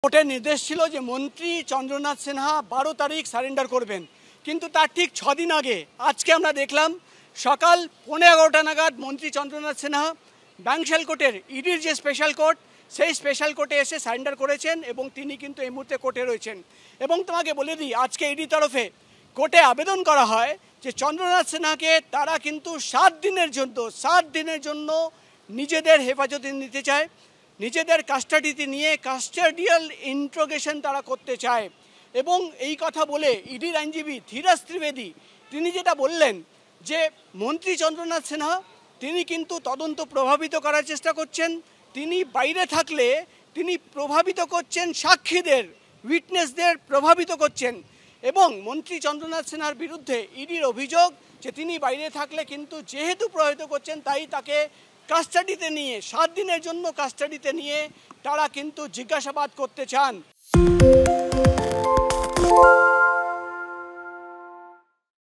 কোর্টের নির্দেশ ছিল যে মন্ত্রী চন্দ্রনাথ সিনহা 12 তারিখ সারেন্ডার করবেন, কিন্তু তার ঠিক 6 দিন আগে আজকে আমরা দেখলাম সকাল 11:15 নাগাদ মন্ত্রী চন্দ্রনাথ সিনহা ব্যাংশাল কোর্টের ইডির যে স্পেশাল কোর্ট সেই স্পেশাল কোর্টে এসে সারেন্ডার করেছেন এবং তিনি কিন্তু এই মুহূর্তে কোর্টে রয়েছেন। এবং তোমাকে বলে দিই, আজকে ইডি তরফে কোর্টে আবেদন করা হয় যে চন্দ্রনাথ সিনহাকে তারা কিন্তু 7 দিনের জন্য নিজেদের হেফাজতে নিতে চায়, নিজেদের কাস্টাডিতে নিয়ে কাস্টাডিয়াল ইন্ট্রোগেশন তারা করতে চায়। এবং এই কথা বলে ইডির আইনজীবী ধীরাজ ত্রিবেদী তিনি যেটা বললেন যে মন্ত্রী চন্দ্রনাথ সিনহা তিনি কিন্তু তদন্ত প্রভাবিত করার চেষ্টা করছেন, তিনি বাইরে থাকলে তিনি প্রভাবিত করছেন সাক্ষীদের, উইটনেসদের প্রভাবিত করছেন। এবং মন্ত্রী চন্দ্রনাথ সিনহার বিরুদ্ধে ইডির অভিযোগ যে তিনি বাইরে থাকলে কিন্তু যেহেতু প্রভাবিত করছেন তাই তাকে কাস্টাডিতে নিয়ে 7 দিনের জন্য কাস্টাডিতে নিয়ে তারা কিন্তু জিজ্ঞাসাবাদ করতে চান।